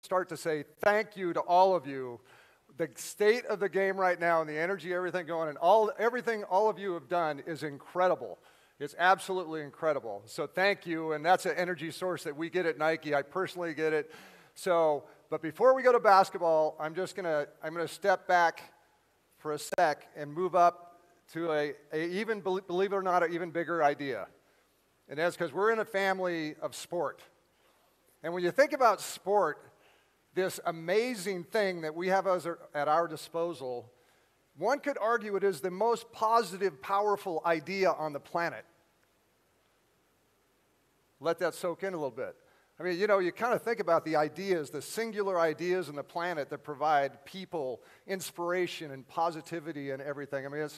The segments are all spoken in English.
start to say thank you to all of you. The state of the game right now and the energy, everything going, and everything all of you have done is incredible. It's absolutely incredible. So thank you, and that's an energy source that we get at Nike. I personally get it. So, but before we go to basketball, I'm gonna step back for a sec and move up to even, believe it or not, an even bigger idea. And that's because we're in a family of sport. And when you think about sport, this amazing thing that we have at our disposal, one could argue it is the most positive, powerful idea on the planet. Let that soak in a little bit. I mean, you know, you kind of think about the ideas, the singular ideas on the planet that provide people inspiration and positivity and everything. I mean,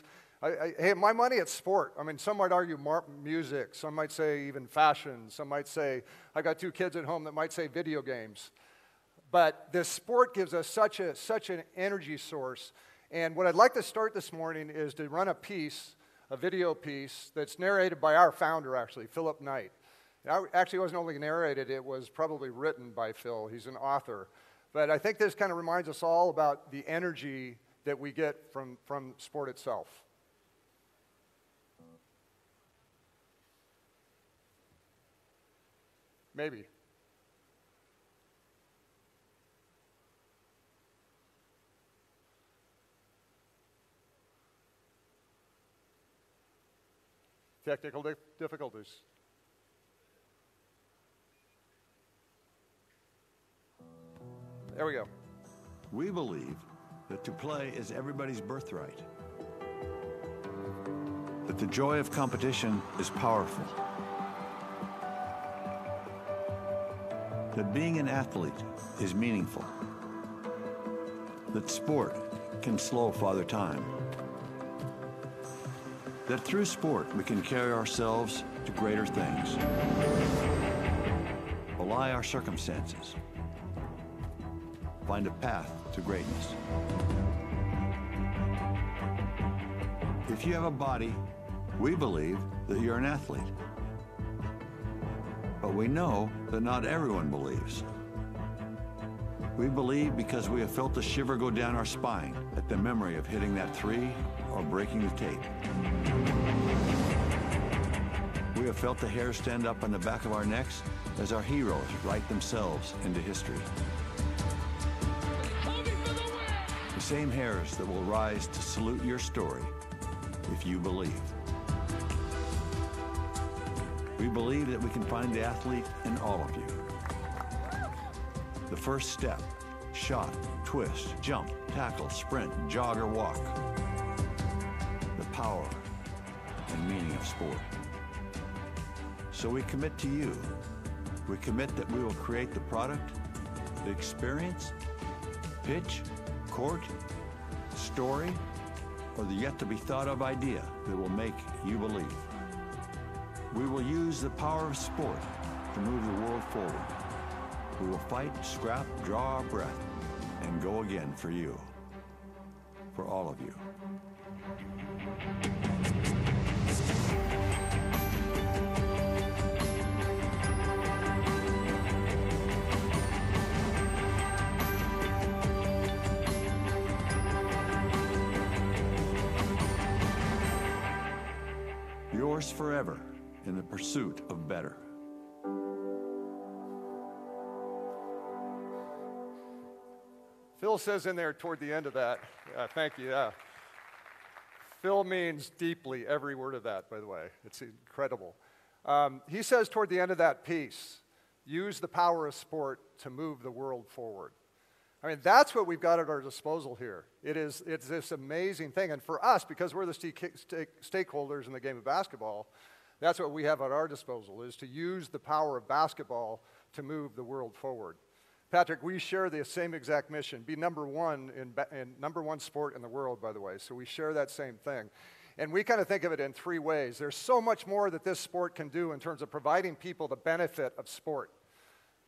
hey, my money, it's sport. I mean, some might argue music. Some might say even fashion. Some might say, I got 2 kids at home that might say video games. But this sport gives us such an energy source. And what I'd like to start this morning is to run a video piece that's narrated by our founder, actually, Philip Knight. Actually, it wasn't only narrated, it was probably written by Phil. He's an author. But I think this kind of reminds us all about the energy that we get from sport itself. Maybe. Technical difficulties. There we go. We believe that to play is everybody's birthright. That the joy of competition is powerful. That being an athlete is meaningful. That sport can slow Father Time. That through sport we can carry ourselves to greater things. Belie our circumstances. Find a path to greatness. If you have a body, we believe that you're an athlete. But we know that not everyone believes. We believe because we have felt a shiver go down our spine at the memory of hitting that 3 or breaking the tape. We have felt the hairs stand up on the back of our necks as our heroes write themselves into history. The same hairs that will rise to salute your story if you believe. We believe that we can find the athlete in all of you. The first step, shot, twist, jump, tackle, sprint, jog, or walk. The power and meaning of sport. So we commit to you. We commit that we will create the product, the experience, pitch, court, story, or the yet-to-be-thought-of idea that will make you believe. We will use the power of sport to move the world forward. We will fight, scrap, draw our breath, and go again for you, for all of you. Yours forever in the pursuit of better. Phil says in there toward the end of that, thank you, Phil means deeply every word of that, by the way. It's incredible. He says toward the end of that piece, use the power of sport to move the world forward. I mean, that's what we've got at our disposal here. It's this amazing thing. And for us, because we're the stakeholders in the game of basketball, that's what we have at our disposal, is to use the power of basketball to move the world forward. Patrick, we share the same exact mission, be number one in number one sport in the world, by the way. So we share that same thing. And we kind of think of it in 3 ways. There's so much more that this sport can do in terms of providing people the benefit of sport.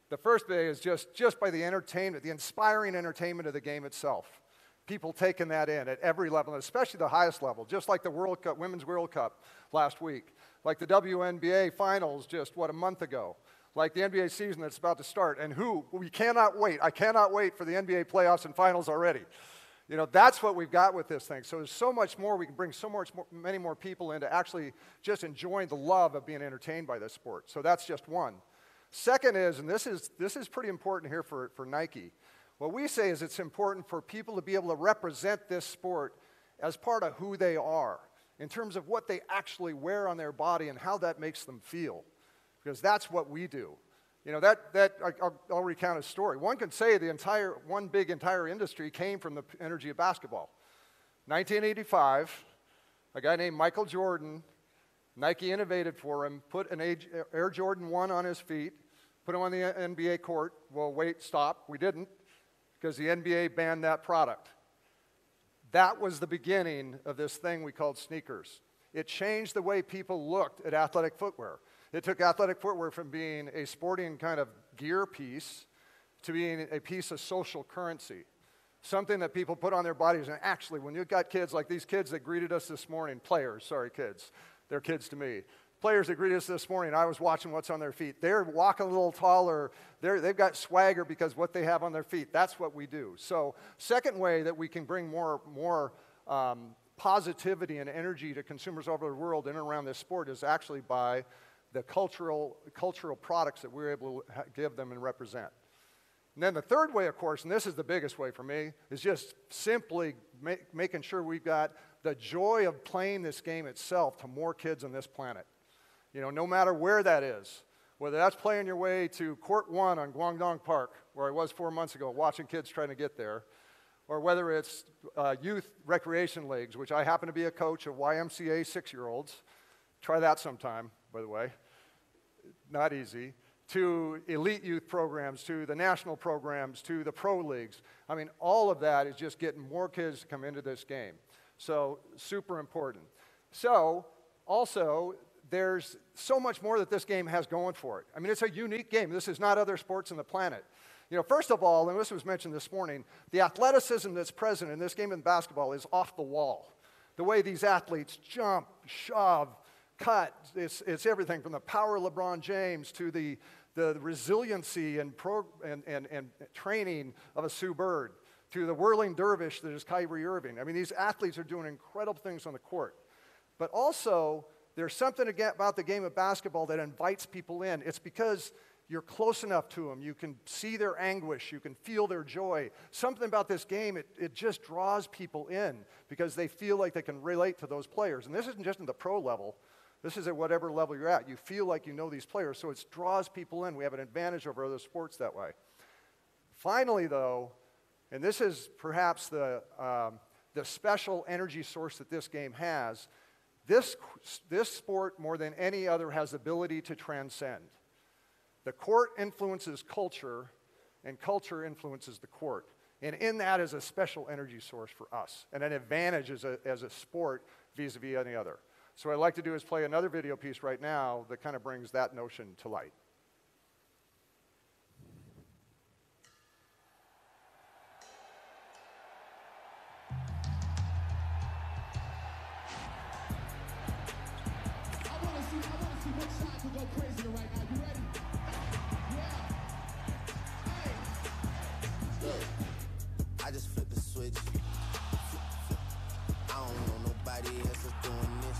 The first way is just by the entertainment, the inspiring entertainment of the game itself. People taking that in at every level, and especially the highest level, just like the World Cup, Women's World Cup last week, like the WNBA Finals just, a month ago, like the NBA season that's about to start, and we cannot wait. I cannot wait for the NBA playoffs and finals already. You know, that's what we've got with this thing. So there's so much more. We can bring many more people into actually just enjoying the love of being entertained by this sport. So that's just one. Second is, and this is pretty important here for Nike, what we say is it's important for people to be able to represent this sport as part of who they are, in terms of what they actually wear on their body and how that makes them feel, because that's what we do. You know, I'll recount a story. One could say one big entire industry came from the energy of basketball. 1985, a guy named Michael Jordan, Nike innovated for him, put an Air Jordan 1 on his feet, put him on the NBA court. Well, wait, stop. We didn't, because the NBA banned that product. That was the beginning of this thing we called sneakers. It changed the way people looked at athletic footwear. It took athletic footwear from being a sporting kind of gear piece to being a piece of social currency, something that people put on their bodies. And actually, when you've got kids like these kids that greeted us this morning, players, sorry kids, they're kids to me. Players that greeted us this morning, I was watching what's on their feet. They're walking a little taller. They've got swagger because what they have on their feet. That's what we do. So second way that we can bring more positivity and energy to consumers all over the world in and around this sport is actually by the cultural products that we're able to give them and represent. And then the third way, of course, and this is the biggest way for me, is just simply making sure we've got the joy of playing this game itself to more kids on this planet. You know, no matter where that is, whether that's playing your way to Court 1 on Guangdong Park, where I was 4 months ago watching kids trying to get there, or whether it's youth recreation leagues, which I happen to be a coach of YMCA 6-year-olds. Try that sometime, by the way. Not easy. To elite youth programs, to the national programs, to the pro leagues. I mean, all of that is just getting more kids to come into this game. So, super important. So, also, there's so much more that this game has going for it. I mean, it's a unique game. This is not other sports on the planet. You know, first of all, and this was mentioned this morning, the athleticism that's present in this game of basketball is off the wall. The way these athletes jump, shove, cut, it's everything from the power of LeBron James to the resiliency and training of a Sue Bird to the whirling dervish that is Kyrie Irving. I mean, these athletes are doing incredible things on the court. But also, there's something about the game of basketball that invites people in. It's because you're close enough to them. You can see their anguish. You can feel their joy. Something about this game, it just draws people in because they feel like they can relate to those players. And this isn't just at the pro level. This is at whatever level you're at. You feel like you know these players, so it draws people in. We have an advantage over other sports that way. Finally, though, and this is perhaps the special energy source that this game has, this sport, more than any other, has the ability to transcend. The court influences culture, and culture influences the court. And in that is a special energy source for us, and an advantage as a sport vis-a-vis any other. So what I'd like to do is play another video piece right now that kind of brings that notion to light. I want to see what side could go crazier right now. You ready? Yeah. Hey. Look, I just flipped the switch. I don't know nobody else is doing this.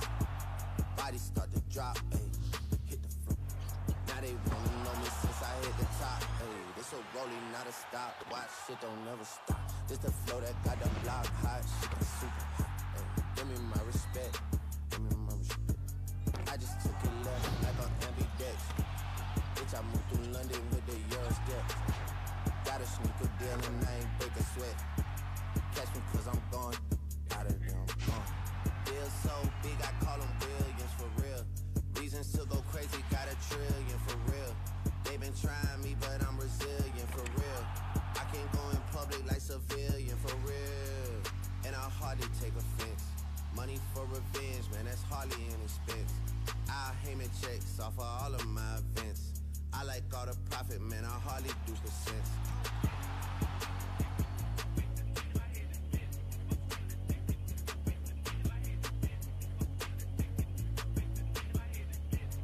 Body start to drop, ayy, hit the floor. Now they wanna know me since I hit the top, ayy. This a rolling, not a stop. Watch shit don't never stop. This the flow that got the block hot. Shit that's super hot, ayy. Give me my respect. Give me my respect. I just took it left like on ambidex. Bitch, I moved through London with the Euro step. Got a sneaker deal and I ain't break a sweat. Catch me cause I'm gone. Out of them, deal so big, I call them billions for real. Reasons to go crazy, got $1 trillion for real. They been trying me, but I'm resilient for real. I can go in public like civilian for real. And I hardly take offense. Money for revenge, man, that's hardly an expense. I Heyman checks off of all of my events. I like all the profit, man, I hardly do percents.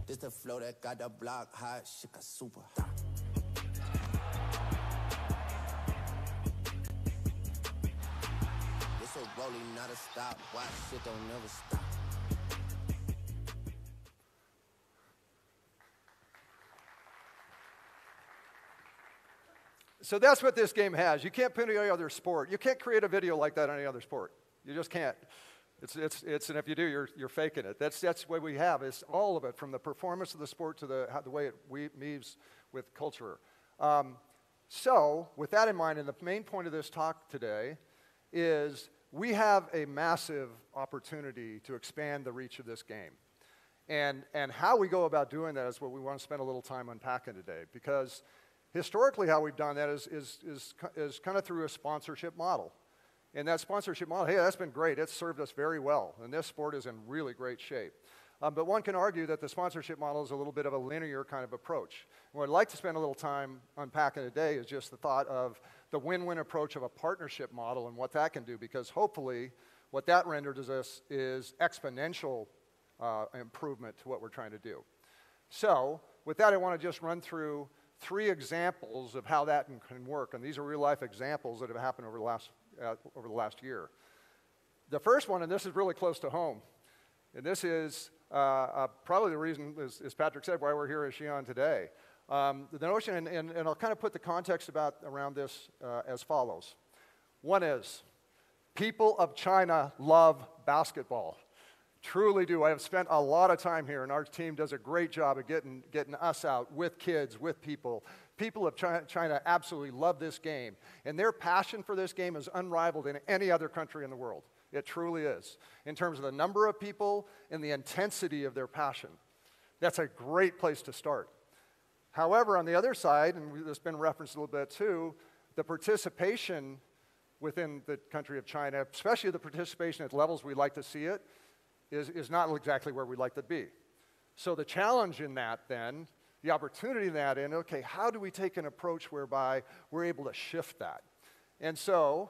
This the the flow that got the block hot, shit got super. This a rolling, not a stop. Watch shit don't never stop. So that's what this game has. You can't put any other sport. You can't create a video like that on any other sport. You just can't. And if you do, you're faking it. That's what we have. It's all of it, from the performance of the sport to the way it weaves with culture. So with that in mind, and the main point of this talk today is we have a massive opportunity to expand the reach of this game. And how we go about doing that is what we want to spend a little time unpacking today, because historically, how we've done that is kind of through a sponsorship model. And that sponsorship model, hey, that's been great. It's served us very well. And this sport is in really great shape. But one can argue that the sponsorship model is a little bit of a linear kind of approach. What I'd like to spend a little time unpacking today is just the thought of the win-win approach of a partnership model and what that can do, because hopefully what that renders us is exponential improvement to what we're trying to do. So with that, I want to just run through 3 examples of how that can work, and these are real-life examples that have happened over the last year. The first one, and this is really close to home, and this is probably the reason, as Patrick said, why we're here at Xi'an today. The notion, and I'll kind of put the context around this as follows. One is, people of China love basketball. Truly do. I have spent a lot of time here, and our team does a great job of getting us out with kids, with people. People of China absolutely love this game, and their passion for this game is unrivaled in any other country in the world. It truly is, in terms of the number of people and the intensity of their passion. That's a great place to start. However, on the other side, and this has been referenced a little bit too, the participation within the country of China, especially the participation at levels we'd like to see it, is not exactly where we'd like to be. So the challenge in that then, the opportunity in that, okay, how do we take an approach whereby we're able to shift that? And so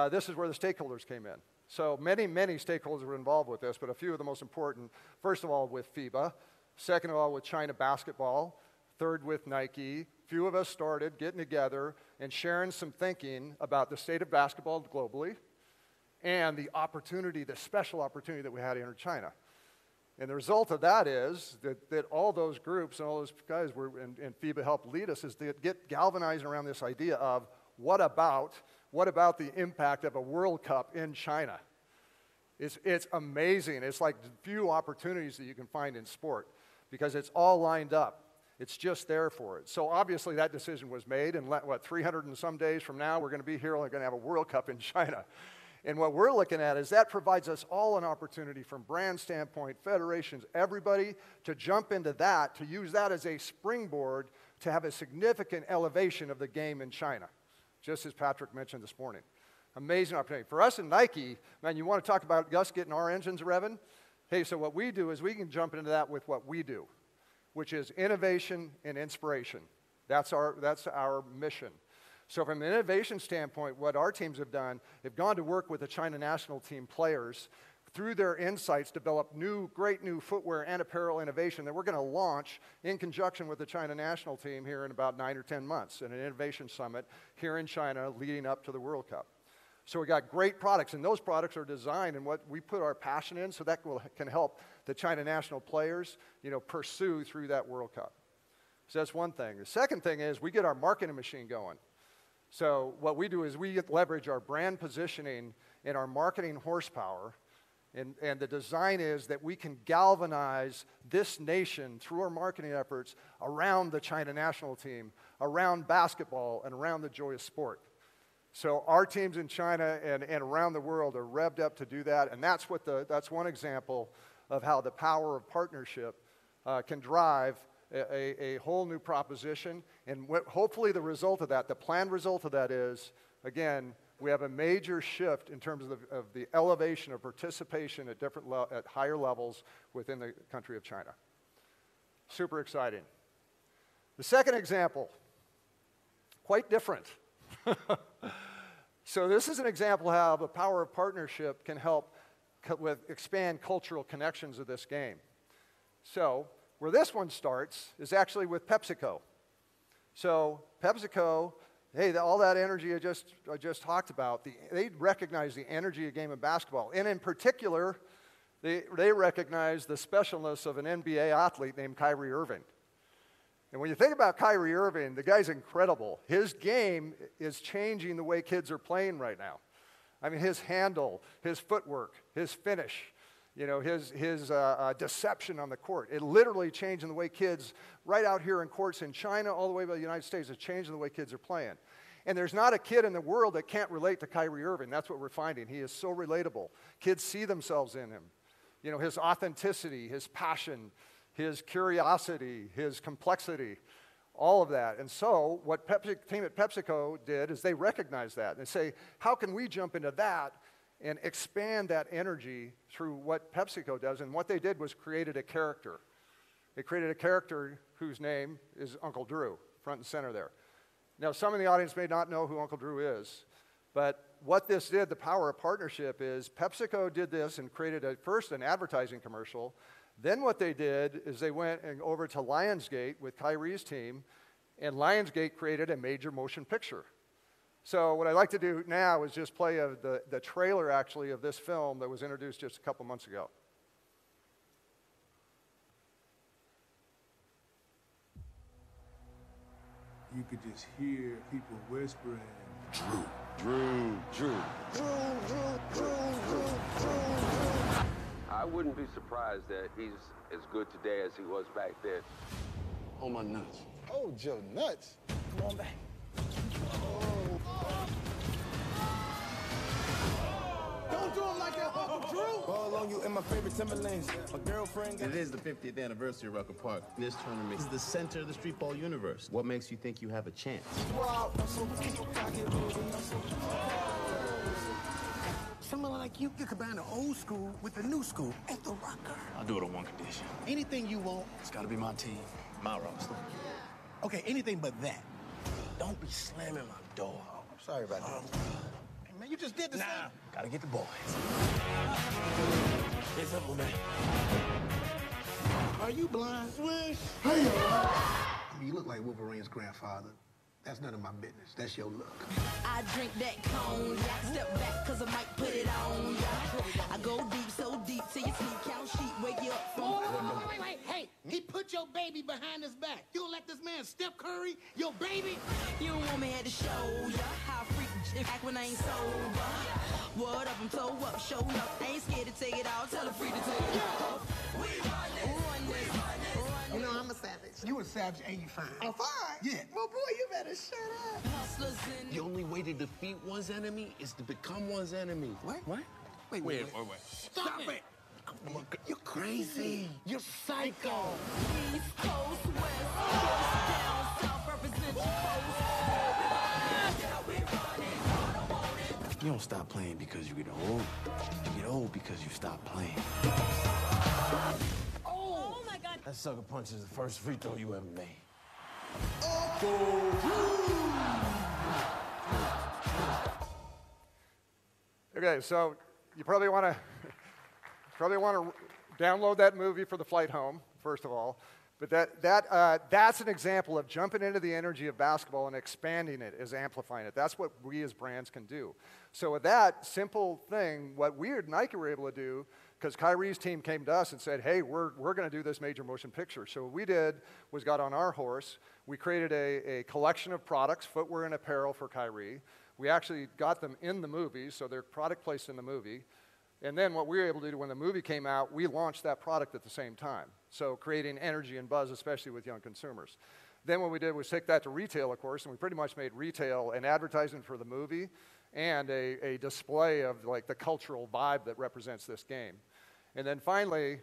this is where the stakeholders came in. So many stakeholders were involved with this, but a few of the most important, first of all with FIBA, second of all with China Basketball, third with Nike. Few of us started getting together and sharing some thinking about the state of basketball globally, and the opportunity, the special opportunity that we had in China. And the result of that is that all those groups and all those guys and FIBA helped lead us, is to get galvanized around this idea of what about the impact of a World Cup in China? It's amazing. It's like few opportunities that you can find in sport, because it's all lined up. It's just there for it. So obviously that decision was made, and 300 and some days from now, we're going to be here and we're going to have a World Cup in China. And what we're looking at is that provides us all an opportunity, from brand standpoint, federations, everybody, to jump into that, to use that as a springboard to have a significant elevation of the game in China, just as Patrick mentioned this morning. Amazing opportunity. For us in Nike, man, you want to talk about us getting our engines revving? Hey, so what we do is we can jump into that with what we do, which is innovation and inspiration. That's our mission. So from an innovation standpoint, what our teams have done, they've gone to work with the China national team players, through their insights, develop great new footwear and apparel innovation that we're going to launch in conjunction with the China national team here in about 9 or 10 months in an innovation summit here in China leading up to the World Cup. So we got great products, and those products are designed and what we put our passion in, so that can help the China national players, pursue through that World Cup. So that's one thing. The second thing is we get our marketing machine going. So what we do is we leverage our brand positioning and our marketing horsepower, and the design is that we can galvanize this nation through our marketing efforts around the China national team, around basketball, and around the joy of sport. So our teams in China and around the world are revved up to do that, and that's one example of how the power of partnership can drive a whole new proposition. And hopefully the result of that, the planned result of that is, again, we have a major shift in terms of the elevation of participation at at higher levels within the country of China. Super exciting. The second example, quite different. So this is an example of how the power of partnership can help expand cultural connections of this game. So where this one starts is actually with PepsiCo. So PepsiCo, hey, all that energy I just talked about, they recognize the energy of game of basketball. And in particular, they recognize the specialness of an NBA athlete named Kyrie Irving. And when you think about Kyrie Irving, the guy's incredible. His game is changing the way kids are playing right now. I mean, his handle, his footwork, his finish, you know, his deception on the court. It literally changing the way kids, right out here in courts in China, all the way to the United States, it's changing the way kids are playing. And there's not a kid in the world that can't relate to Kyrie Irving. That's what we're finding. He is so relatable. Kids see themselves in him. You know, his authenticity, his passion, his curiosity, his complexity, all of that. And so what team at PepsiCo did is they recognized that. And they say, how can we jump into that and expand that energy through what PepsiCo does? And what they did was created a character. They created a character whose name is Uncle Drew, front and center there. Now, some in the audience may not know who Uncle Drew is, but what this did, the power of partnership, is PepsiCo did this and created first an advertising commercial. Then what they did is they went over to Lionsgate with Kyrie's team, and Lionsgate created a major motion picture. So what I'd like to do now is just play the trailer, actually, of this film that was introduced just a couple months ago. You could just hear people whispering, Drew. I wouldn't be surprised that he's as good today as he was back then. Hold my nuts. Hold your nuts. Come on back. Don't do him like that, Uncle Drew. Ball on you in my favorite Timberlands. My girlfriend. It is the 50th anniversary of Rucker Park. This tournament is the center of the street ball universe. What makes you think you have a chance? Someone like you can combine the old school with the new school at the Rucker. I'll do it on one condition. Anything you want. It's gotta be my team, my roster. Okay, anything but that. Don't be slamming my door. Oh, I'm sorry about that. Hey, man, you just did the same. Gotta get the boys. It's up, man. Are you blind? Swish. Hey, I mean, you look like Wolverine's grandfather. That's none of my business. That's your look. I drink that cone, step back cause I might put it on. I go deep, so deep till your sneak count sheet wake you up from. Wait. Hey, he put your baby behind his back. You don't let this man Steph Curry, your baby? You don't want me at the show, ya. How freak shit act when I ain't sober. What up, I'm toe up, show up. I ain't scared to take it all, tell her free to take it off. We run this. You know, I'm a savage. You a savage and you fine. I'm fine. Yeah. Well, boy, you better shut up. Hustlers in The only way to defeat one's enemy is to become one's enemy. What? Wait. Stop it. You're crazy. You're psycho. East Coast, West Coast, down south, represent your You don't stop playing because you get old. You get old because you stop playing. Oh my God. That sucker punch is the first free throw you ever made. Okay, so you probably want to download that movie for the flight home, first of all. But that's an example of jumping into the energy of basketball and expanding it, is amplifying it. That's what we as brands can do. So with that simple thing, what we at Nike were able to do, because Kyrie's team came to us and said, hey, we're going to do this major motion picture. So what we did was got on our horse. We created a collection of products, footwear and apparel for Kyrie. We actually got them in the movie, so they're product placed in the movie. And then what we were able to do when the movie came out, we launched that product at the same time. So creating energy and buzz, especially with young consumers. Then what we did was take that to retail, of course, and we pretty much made retail an advertisement for the movie and a display of like the cultural vibe that represents this game. And then finally,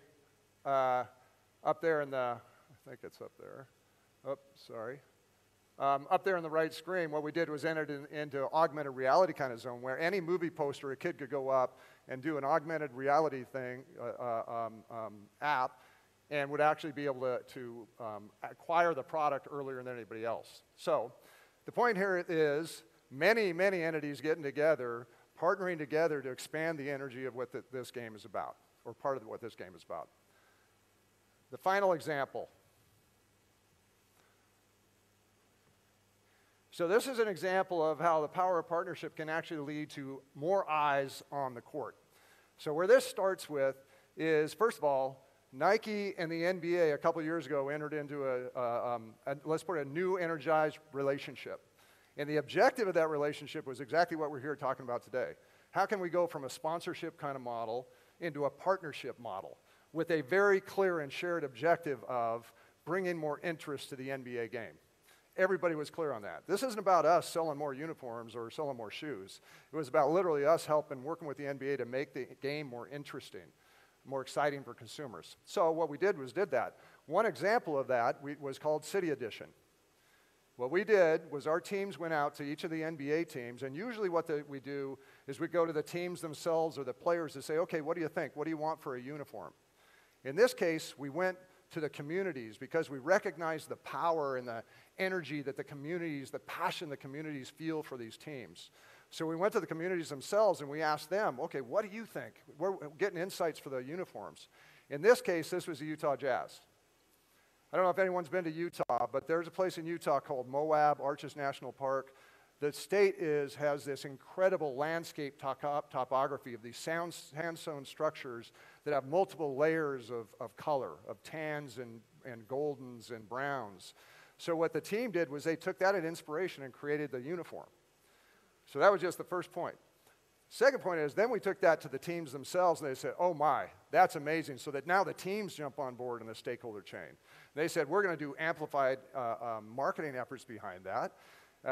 up there in the, I think it's up there. Oh, sorry. Up there on the right screen, what we did was entered into augmented reality kind of zone where any movie poster, a kid could go up and do an augmented reality thing, app, and would actually be able to acquire the product earlier than anybody else. So the point here is many, many entities getting together, partnering together to expand the energy of what this game is about, or part of what this game is about. The final example. So this is an example of how the power of partnership can actually lead to more eyes on the court. So where this starts with is, first of all, Nike and the NBA a couple years ago entered into let's put a new energized relationship. And the objective of that relationship was exactly what we're here talking about today. How can we go from a sponsorship kind of model into a partnership model with a very clear and shared objective of bringing more interest to the NBA game? Everybody was clear on that. This isn't about us selling more uniforms or selling more shoes. It was about literally us working with the NBA to make the game more interesting, more exciting for consumers. So what we did that. One example of that was called City Edition. What we did was our teams went out to each of the NBA teams, and usually what we do is we go to the teams themselves or the players to say, okay, what do you think? What do you want for a uniform? In this case, we went to the communities because we recognized the power and the energy that the communities, the passion the communities feel for these teams. So we went to the communities themselves and we asked them, okay, what do you think? We're getting insights for the uniforms. In this case, this was the Utah Jazz. I don't know if anyone's been to Utah, but there's a place in Utah called Moab Arches National Park. The state has this incredible landscape topography of these sandstone structures that have multiple layers of color, of tans and goldens and browns. So what the team did was they took that as inspiration and created the uniform. So that was just the first point. Second point is then we took that to the teams themselves and they said, oh my, that's amazing. So that now the teams jump on board in the stakeholder chain. They said, we're going to do amplified marketing efforts behind that.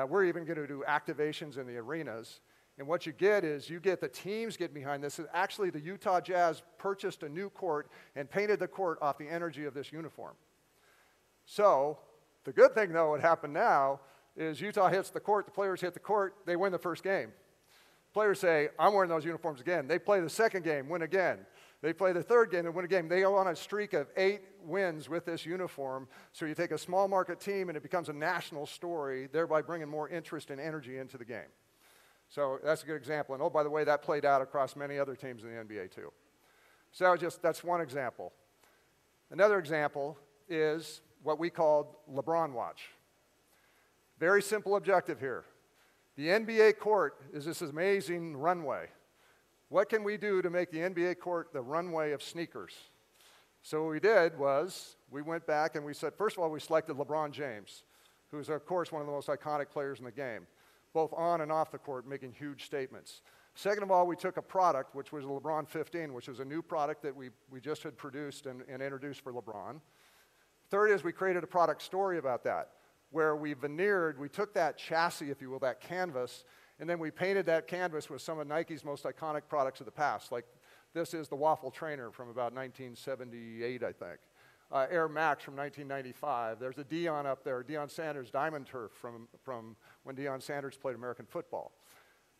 We're even going to do activations in the arenas. And what you get is you get the teams getting behind this. And actually, the Utah Jazz purchased a new court and painted the court off the energy of this uniform. So the good thing, though, what happened now is Utah hits the court, the players hit the court, they win the first game. Players say, I'm wearing those uniforms again. They play the second game, win again. They play the third game and win a game. They go on a streak of 8 wins with this uniform. So you take a small market team and it becomes a national story, thereby bringing more interest and energy into the game. So that's a good example. And oh, by the way, that played out across many other teams in the NBA too. So that's one example. Another example is what we called LeBron Watch. Very simple objective here. The NBA court is this amazing runway. What can we do to make the NBA court the runway of sneakers? So what we did was we went back and we said, first of all, we selected LeBron James, who is, of course, one of the most iconic players in the game, both on and off the court, making huge statements. Second of all, we took a product, which was a LeBron 15, which was a new product that we just had produced and introduced for LeBron. Third is we created a product story about that, where we took that chassis, if you will, that canvas, and then we painted that canvas with some of Nike's most iconic products of the past. Like this is the Waffle Trainer from about 1978, I think. Air Max from 1995. There's a Deion up there, Deion Sanders Diamond Turf from when Deion Sanders played American football.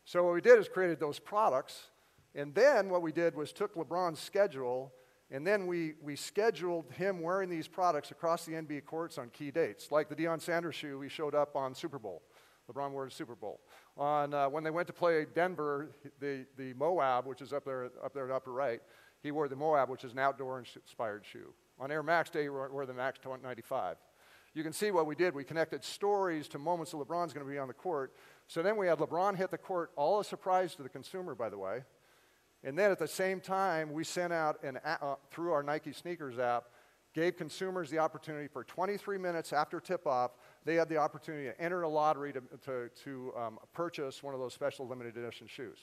So what we did is created those products, and then what we did was took LeBron's schedule, and then we scheduled him wearing these products across the NBA courts on key dates. Like the Deion Sanders shoe, he showed up on Super Bowl. LeBron wore the Super Bowl. When they went to play Denver, the Moab, which is up there in the upper right, he wore the Moab, which is an outdoor-inspired shoe. On Air Max Day, he wore the Max 95. You can see what we did. We connected stories to moments that LeBron's going to be on the court. So then we had LeBron hit the court, all a surprise to the consumer, by the way. And then at the same time, we sent out, through our Nike Sneakers app, gave consumers the opportunity for 23 minutes after tip-off, they had the opportunity to enter a lottery to purchase one of those special limited edition shoes.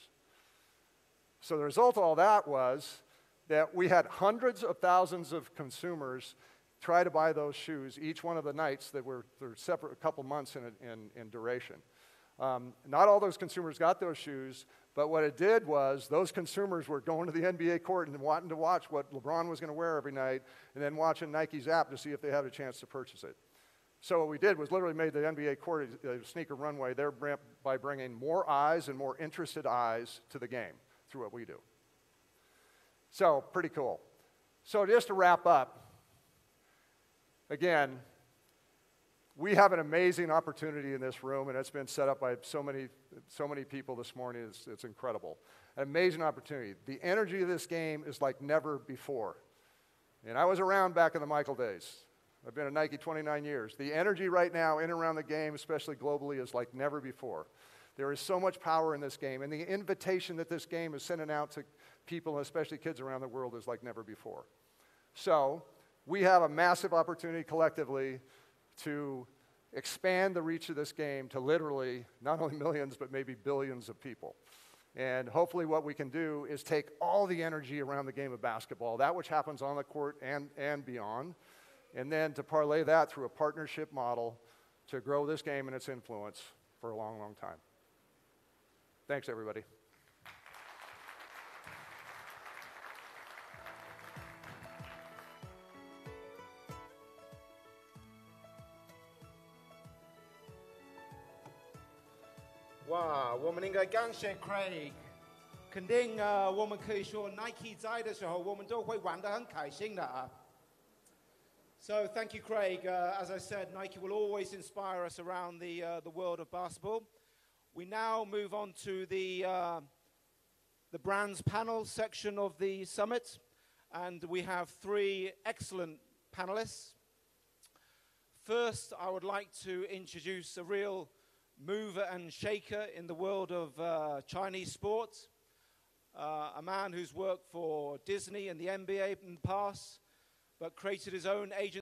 So the result of all that was that we had hundreds of thousands of consumers try to buy those shoes each one of the nights that were separate, a couple months in duration. Not all those consumers got those shoes, but what it did was those consumers were going to the NBA court and wanting to watch what LeBron was going to wear every night and then watching Nike's app to see if they had a chance to purchase it. So what we did was literally made the NBA court a sneaker runway there by bringing more eyes and more interested eyes to the game through what we do. So pretty cool. So just to wrap up, again, we have an amazing opportunity in this room, and it's been set up by so many people this morning. It's incredible. An amazing opportunity. The energy of this game is like never before. And I was around back in the Michael days. I've been at Nike 29 years. The energy right now in and around the game, especially globally, is like never before. There is so much power in this game, and the invitation that this game is sending out to people, especially kids around the world, is like never before. So we have a massive opportunity collectively to expand the reach of this game to literally not only millions, but maybe billions of people. And hopefully what we can do is take all the energy around the game of basketball, that which happens on the court and beyond, and then to parlay that through a partnership model to grow this game and its influence for a long, long time. Thanks, everybody.哇，我们应该感谢 Craig。肯定我们可以说 Nike 在的时候，我们都会玩得很开心的啊。So thank you, Craig. As I said, Nike will always inspire us around the world of basketball. We now move on to the brands panel section of the summit, and we have 3 excellent panelists. First, I would like to introduce a real mover and shaker in the world of Chinese sports, a man who's worked for Disney and the NBA in the past, but created his own agency